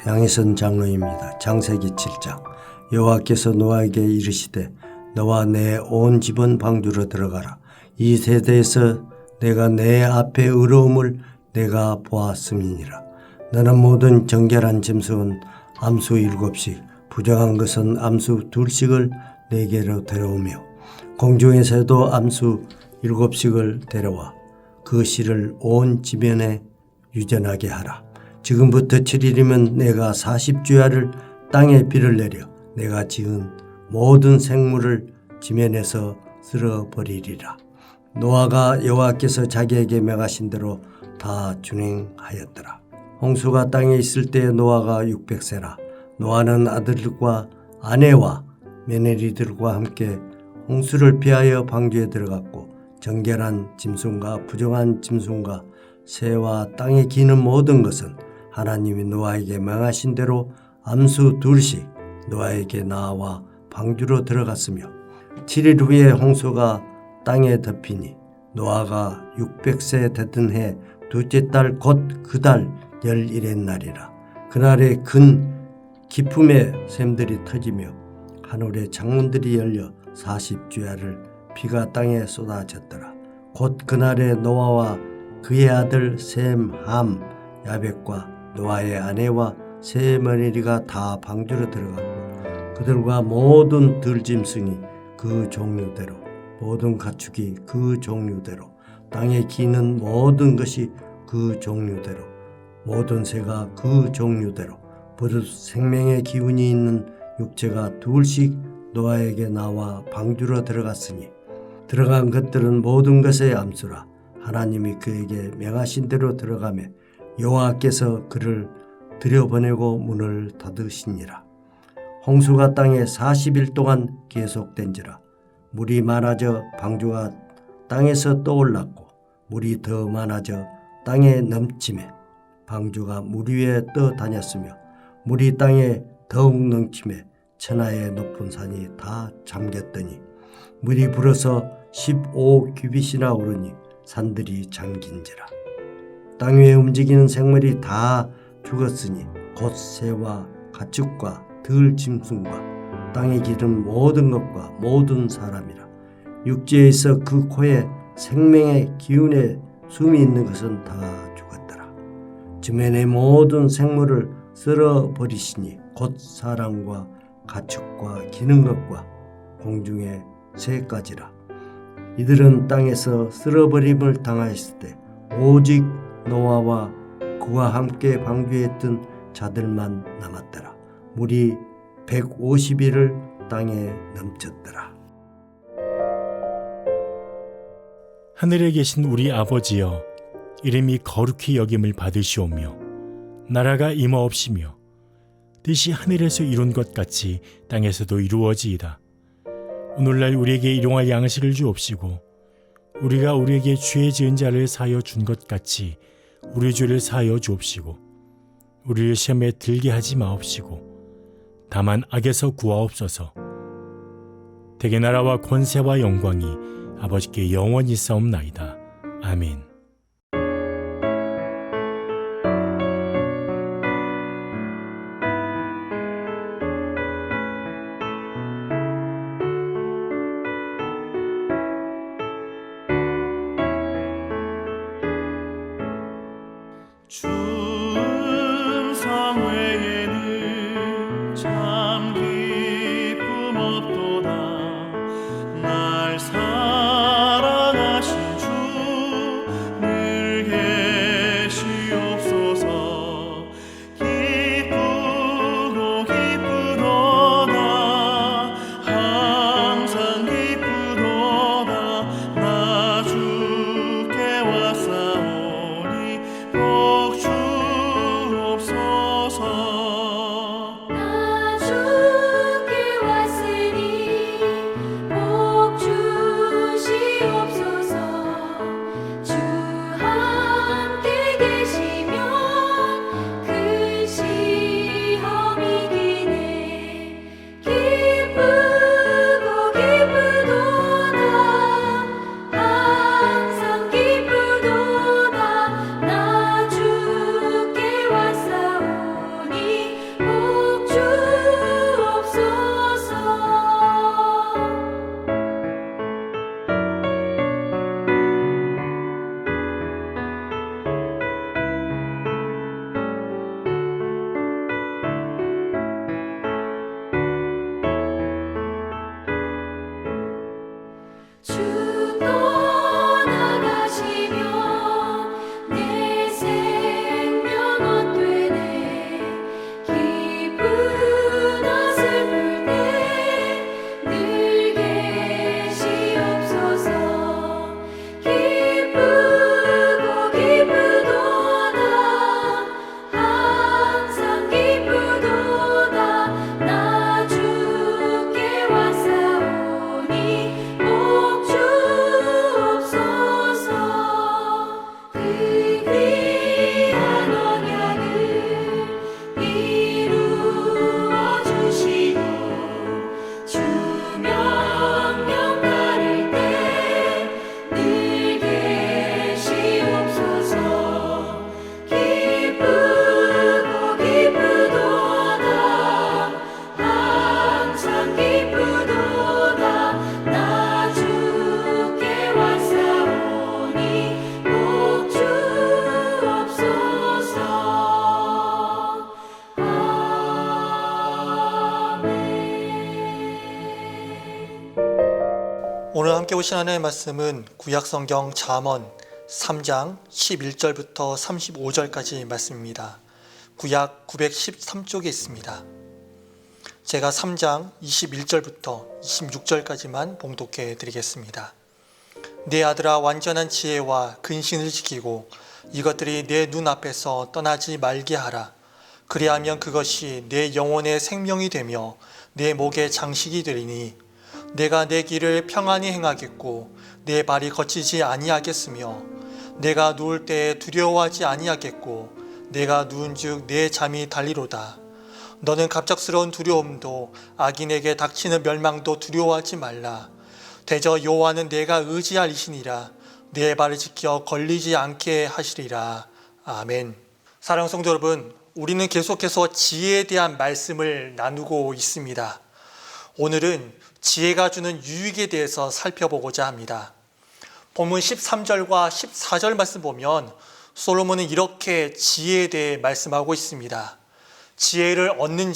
양희선 장로입니다. 창세기 7장. 여호와께서 노아에게 이르시되 너와 내 온 집은 방주로 들어가라. 이 세대에서 내가 내 앞에 의로움을 내가 보았음이니라. 너는 모든 정결한 짐승은 암수 7씩 부정한 것은 암수 2씩을 내게로 데려오며 공중에서도 암수 7씩을 데려와 그 씨를 온 지면에 유전하게 하라. 지금부터 7일이면 내가 40주야를 땅에 비를 내려 내가 지은 모든 생물을 지면에서 쓸어버리리라. 노아가 여호와께서 자기에게 명하신 대로 다 준행하였더라. 홍수가 땅에 있을 때 노아가 600세라. 노아는 아들들과 아내와 며느리들과 함께 홍수를 피하여 방주에 들어갔고 정결한 짐승과 부정한 짐승과 새와 땅에 기는 모든 것은 하나님이 노아에게 명하신 대로 암수 2씩 노아에게 나와 방주로 들어갔으며 7일 후에 홍수가 땅에 덮이니 노아가 600세 되던 해 둘째 달 곧 그 달 11의 날이라. 그날에 큰 기품의 샘들이 터지며 하늘의 창문들이 열려 40주야를 비가 땅에 쏟아졌더라. 곧 그날에 노아와 그의 아들 셈, 함, 야벳과 노아의 아내와 세 며느리가 다 방주로 들어갔고 그들과 모든 들짐승이 그 종류대로 모든 가축이 그 종류대로 땅에 기는 모든 것이 그 종류대로 모든 새가 그 종류대로 버릇 생명의 기운이 있는 육체가 2씩 노아에게 나와 방주로 들어갔으니 들어간 것들은 모든 것의 암수라. 하나님이 그에게 명하신 대로 들어가매 여호와께서 그를 들여보내고 문을 닫으시니라. 홍수가 땅에 40일 동안 계속된지라. 물이 많아져 방주가 땅에서 떠올랐고 물이 더 많아져 땅에 넘치매 방주가 물 위에 떠다녔으며 물이 땅에 더욱 넘치매 천하의 높은 산이 다 잠겼더니 물이 불어서 15규빗이나 오르니 산들이 잠긴지라. 땅 위에 움직이는 생물이 다 죽었으니 곧 새와 가축과 들짐승과 땅에 기른 모든 것과 모든 사람이라. 육지에 있어 그 코에 생명의 기운에 숨이 있는 것은 다 죽었더라. 지면의 모든 생물을 쓸어버리시니 곧 사람과 가축과 기는 것과 공중의 새까지라. 이들은 땅에서 쓸어버림을 당하였을 때 오직 노아와 그와 함께 방주에 있던 자들만 남았더라. 물이 150일을 땅에 넘쳤더라. 하늘에 계신 우리 아버지여, 이름이 거룩히 여김을 받으시오며 나라가 임하옵시며 뜻이 하늘에서 이룬 것 같이 땅에서도 이루어지이다. 오늘날 우리에게 일용할 양식을 주옵시고 우리가 우리에게 죄 지은 자를 사하여 준 것 같이 우리 죄를 사하여 주옵시고 우리를 시험에 들게 하지 마옵시고 다만 악에서 구하옵소서. 대개 나라와 권세와 영광이 아버지께 영원히 싸움나이다. 아멘. 충성 외에는 참 기쁨 없도다. 날 사랑하신 주 늘 계시옵소서. 기쁘고 기쁘도다. 항상 기쁘도다. 나 주께 왔사오니 복 주 함께 보신 하나님의 말씀은 구약성경 잠언 3장 11절부터 35절까지 말씀입니다. 구약 913쪽에 있습니다. 제가 3장 21절부터 26절까지만 봉독해 드리겠습니다. 내 아들아, 완전한 지혜와 근신을 지키고 이것들이 내 눈앞에서 떠나지 말게 하라. 그리하면 그것이 내 영혼의 생명이 되며 내 목의 장식이 되리니 내가 내 길을 평안히 행하겠고 내 발이 거치지 아니하겠으며 내가 누울 때에 두려워하지 아니하겠고 내가 누운즉 내 잠이 달리로다. 너는 갑작스러운 두려움도 악인에게 닥치는 멸망도 두려워하지 말라. 대저 여호와는 내가 의지할 이시니라. 내 발을 지켜 걸리지 않게 하시리라. 아멘. 사랑하는 성도 여러분, 우리는 계속해서 지혜에 대한 말씀을 나누고 있습니다. 오늘은 지혜가 주는 유익에 대해서 살펴보고자 합니다. 본문 13절과 14절 말씀 보면 솔로몬은 이렇게 지혜에 대해 말씀하고 있습니다. 지혜를 얻는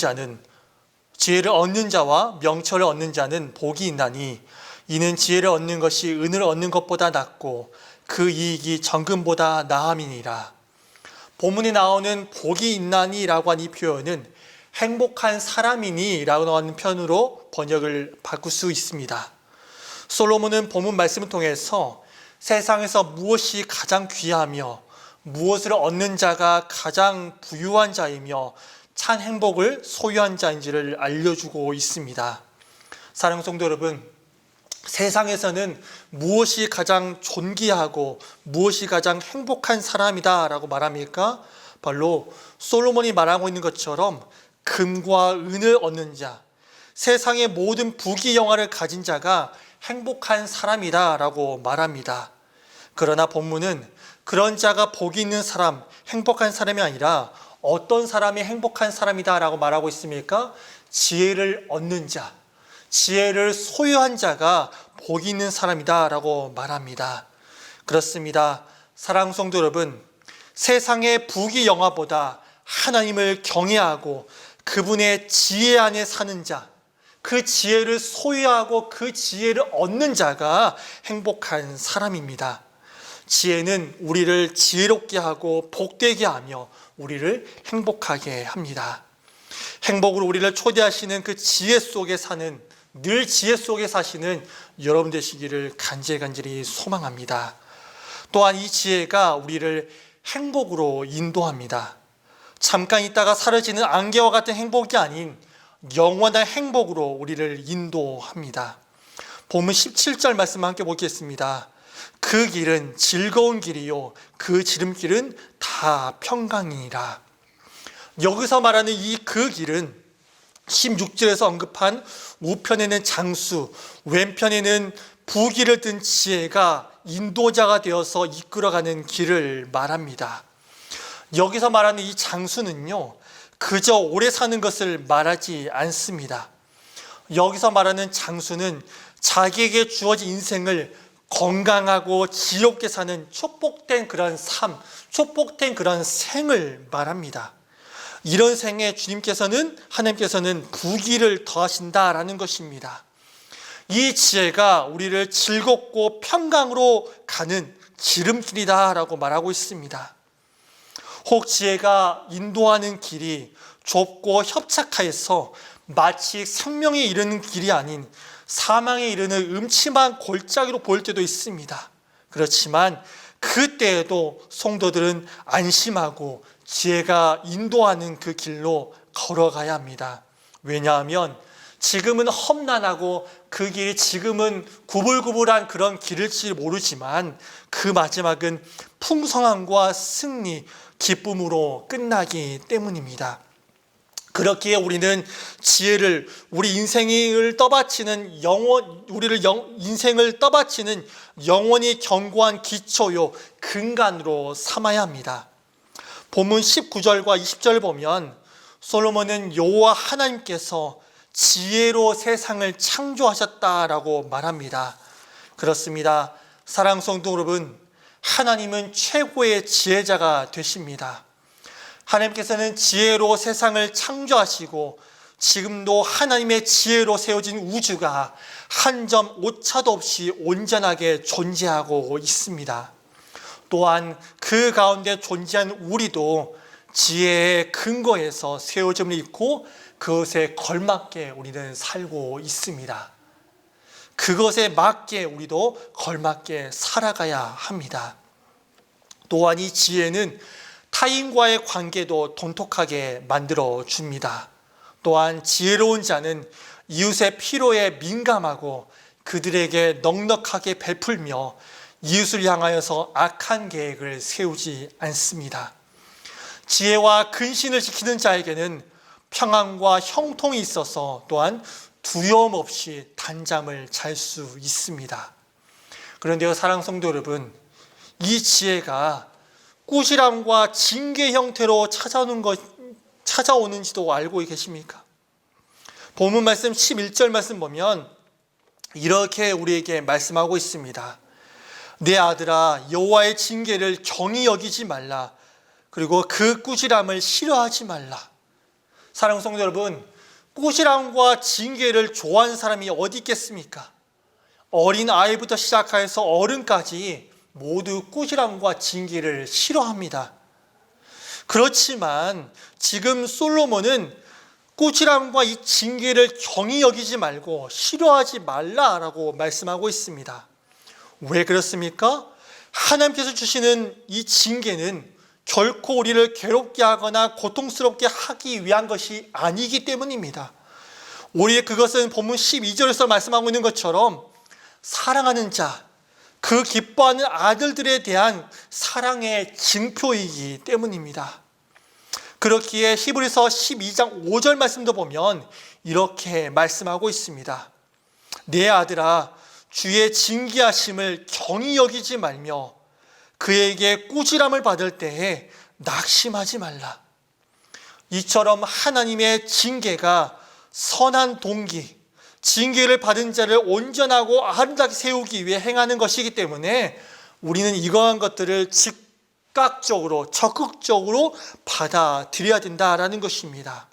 자와 명철을 얻는 자는 복이 있나니 이는 지혜를 얻는 것이 은을 얻는 것보다 낫고 그 이익이 정금보다 나음이니라. 본문에 나오는 복이 있나니 라고 한 이 표현은 행복한 사람이니 라고 하는 표현으로 번역을 바꿀 수 있습니다. 솔로몬은 본문 말씀을 통해서 세상에서 무엇이 가장 귀하며 무엇을 얻는 자가 가장 부유한 자이며 찬 행복을 소유한 자인지를 알려주고 있습니다. 사랑하는 성도 여러분, 세상에서는 무엇이 가장 존귀하고 무엇이 가장 행복한 사람이다 라고 말합니까? 바로 솔로몬이 말하고 있는 것처럼 금과 은을 얻는 자, 세상의 모든 부귀영화를 가진 자가 행복한 사람이다 라고 말합니다. 그러나 본문은 그런 자가 복이 있는 사람, 행복한 사람이 아니라 어떤 사람이 행복한 사람이다 라고 말하고 있습니까? 지혜를 얻는 자, 지혜를 소유한 자가 복이 있는 사람이다 라고 말합니다. 그렇습니다. 사랑하는 성도 여러분, 세상의 부귀영화보다 하나님을 경외하고 그분의 지혜 안에 사는 자, 그 지혜를 소유하고 그 지혜를 얻는 자가 행복한 사람입니다. 지혜는 우리를 지혜롭게 하고 복되게 하며 우리를 행복하게 합니다. 행복으로 우리를 초대하시는 그 지혜 속에 사는, 늘 지혜 속에 사시는 여러분 되시기를 간절히 소망합니다. 또한 이 지혜가 우리를 행복으로 인도합니다. 잠깐 있다가 사라지는 안개와 같은 행복이 아닌 영원한 행복으로 우리를 인도합니다. 본문 17절 말씀 함께 보겠습니다. 그 길은 즐거운 길이요 그 지름길은 다 평강이니라. 여기서 말하는 이 그 길은 16절에서 언급한 우편에는 장수, 왼편에는 부귀를 든 지혜가 인도자가 되어서 이끌어가는 길을 말합니다. 여기서 말하는 이 장수는요, 그저 오래 사는 것을 말하지 않습니다. 여기서 말하는 장수는 자기에게 주어진 인생을 건강하고 지롭게 사는 축복된 그런 삶, 축복된 그런 생을 말합니다. 이런 생에 하나님께서는 부귀를 더하신다라는 것입니다. 이 지혜가 우리를 즐겁고 평강으로 가는 지름길이다라고 말하고 있습니다. 혹 지혜가 인도하는 길이 좁고 협착하여서 마치 생명에 이르는 길이 아닌 사망에 이르는 음침한 골짜기로 보일 때도 있습니다. 그렇지만 그때에도 성도들은 안심하고 지혜가 인도하는 그 길로 걸어가야 합니다. 왜냐하면 지금은 험난하고 그 길이 지금은 구불구불한 그런 길일지 모르지만 그 마지막은 풍성함과 승리, 기쁨으로 끝나기 때문입니다. 그렇기에 우리는 지혜를 우리 인생을 떠받치는 인생을 떠받치는 영원히 견고한 기초요 근간으로 삼아야 합니다. 본문 19절과 20절 보면 솔로몬은 여호와 하나님께서 지혜로 세상을 창조하셨다라고 말합니다. 그렇습니다. 사랑하는 성도 여러분, 하나님은 최고의 지혜자가 되십니다. 하나님께서는 지혜로 세상을 창조하시고 지금도 하나님의 지혜로 세워진 우주가 한 점 오차도 없이 온전하게 존재하고 있습니다. 또한 그 가운데 존재한 우리도 지혜의 근거에서 세워짐을 입고 그것에 걸맞게 우리는 살고 있습니다. 그것에 맞게 우리도 걸맞게 살아가야 합니다. 또한 이 지혜는 타인과의 관계도 돈독하게 만들어 줍니다. 또한 지혜로운 자는 이웃의 필요에 민감하고 그들에게 넉넉하게 베풀며 이웃을 향하여서 악한 계획을 세우지 않습니다. 지혜와 근신을 지키는 자에게는 평안과 형통이 있어서 또한 두려움 없이 단잠을 잘 수 있습니다. 그런데요, 사랑하는 성도 여러분, 이 지혜가 꾸지람과 징계 형태로 찾아오는지도 알고 계십니까? 본문 말씀 11절 말씀 보면 이렇게 우리에게 말씀하고 있습니다. 내 아들아, 여호와의 징계를 경히 여기지 말라. 그리고 그 꾸지람을 싫어하지 말라. 사랑하는 성도 여러분, 꾸지람과 징계를 좋아하는 사람이 어디 있겠습니까? 어린 아이부터 시작해서 어른까지 모두 꾸지람과 징계를 싫어합니다. 그렇지만 지금 솔로몬은 꾸지람과 이 징계를 경히 여기지 말고 싫어하지 말라라고 말씀하고 있습니다. 왜 그렇습니까? 하나님께서 주시는 이 징계는 결코 우리를 괴롭게 하거나 고통스럽게 하기 위한 것이 아니기 때문입니다. 오히려 그것은 본문 12절에서 말씀하고 있는 것처럼 사랑하는 자, 그 기뻐하는 아들들에 대한 사랑의 징표이기 때문입니다. 그렇기에 히브리서 12장 5절 말씀도 보면 이렇게 말씀하고 있습니다. 내 아들아, 주의 징계하심을 경히 여기지 말며 그에게 꾸지람을 받을 때에 낙심하지 말라. 이처럼 하나님의 징계가 선한 동기, 징계를 받은 자를 온전하고 아름답게 세우기 위해 행하는 것이기 때문에 우리는 이러한 것들을 즉각적으로 적극적으로 받아들여야 된다라는 것입니다.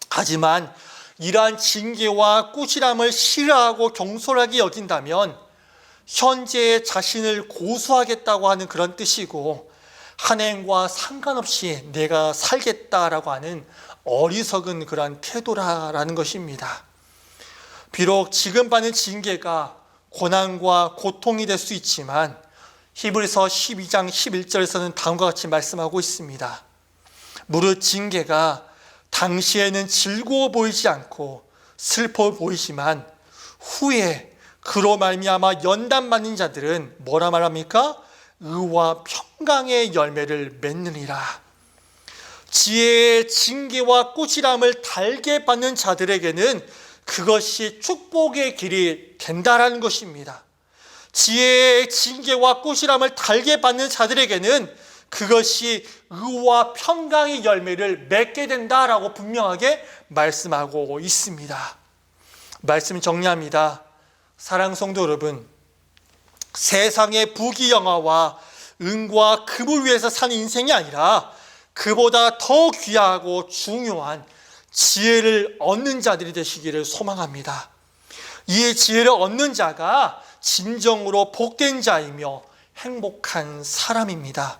하지만 이러한 징계와 꾸지람을 싫어하고 경솔하게 여긴다면 현재의 자신을 고수하겠다고 하는 그런 뜻이고 하나님과 상관없이 내가 살겠다라고 하는 어리석은 그러한 태도라는 것입니다. 비록 지금 받는 징계가 고난과 고통이 될 수 있지만 히브리서 12장 11절에서는 다음과 같이 말씀하고 있습니다. 무릇 징계가 당시에는 즐거워 보이지 않고 슬퍼 보이지만 후에 그로 말미암아 연단받는 자들은 뭐라 말합니까? 의와 평강의 열매를 맺느니라. 지혜의 징계와 꾸지람을 달게 받는 자들에게는 그것이 축복의 길이 된다라는 것입니다. 지혜의 징계와 꾸지람을 달게 받는 자들에게는 그것이 의와 평강의 열매를 맺게 된다라고 분명하게 말씀하고 있습니다. 말씀 정리합니다. 사랑하는 성도 여러분, 세상의 부귀영화와 은과 금을 위해서 사는 인생이 아니라 그보다 더 귀하고 중요한 지혜를 얻는 자들이 되시기를 소망합니다. 이 지혜를 얻는 자가 진정으로 복된 자이며 행복한 사람입니다.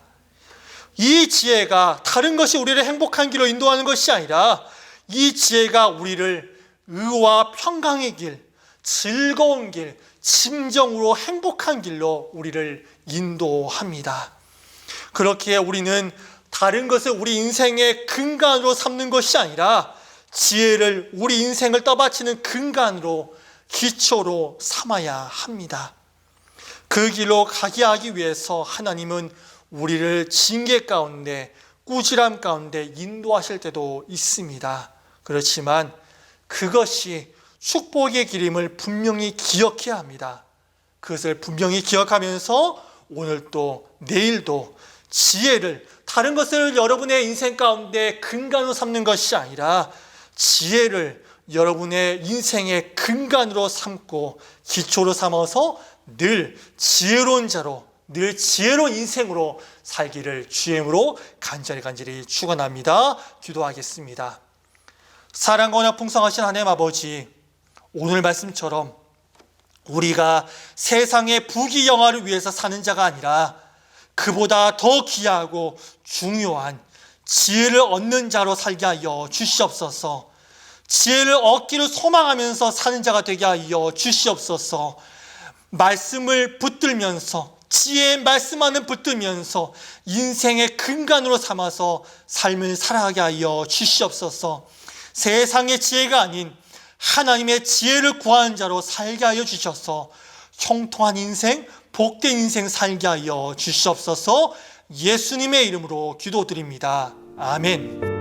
이 지혜가 다른 것이 우리를 행복한 길로 인도하는 것이 아니라 이 지혜가 우리를 의와 평강의 길, 즐거운 길, 진정으로 행복한 길로 우리를 인도합니다. 그렇기에 우리는 다른 것을 우리 인생의 근간으로 삼는 것이 아니라 지혜를 우리 인생을 떠받치는 근간으로 기초로 삼아야 합니다. 그 길로 가게 하기 위해서 하나님은 우리를 징계 가운데, 꾸지람 가운데 인도하실 때도 있습니다. 그렇지만 그것이 축복의 길임을 분명히 기억해야 합니다. 그것을 분명히 기억하면서 오늘도 내일도 지혜를, 다른 것을 여러분의 인생 가운데 근간으로 삼는 것이 아니라 지혜를 여러분의 인생의 근간으로 삼고 기초로 삼아서 늘 지혜로운 자로, 늘 지혜로운 인생으로 살기를 주의 이름으로 간절히 축원합니다. 기도하겠습니다. 사랑과 언약 풍성하신 하나님 아버지, 오늘 말씀처럼 우리가 세상의 부귀영화를 위해서 사는 자가 아니라 그보다 더 귀하고 중요한 지혜를 얻는 자로 살게 하여 주시옵소서. 지혜를 얻기를 소망하면서 사는 자가 되게 하여 주시옵소서. 말씀을 붙들면서, 지혜의 말씀 안을 붙들면서 인생의 근간으로 삼아서 삶을 살아가게 하여 주시옵소서. 세상의 지혜가 아닌 하나님의 지혜를 구하는 자로 살게 하여 주셔서 형통한 인생, 복된 인생 살게 하여 주시옵소서. 예수님의 이름으로 기도드립니다. 아멘.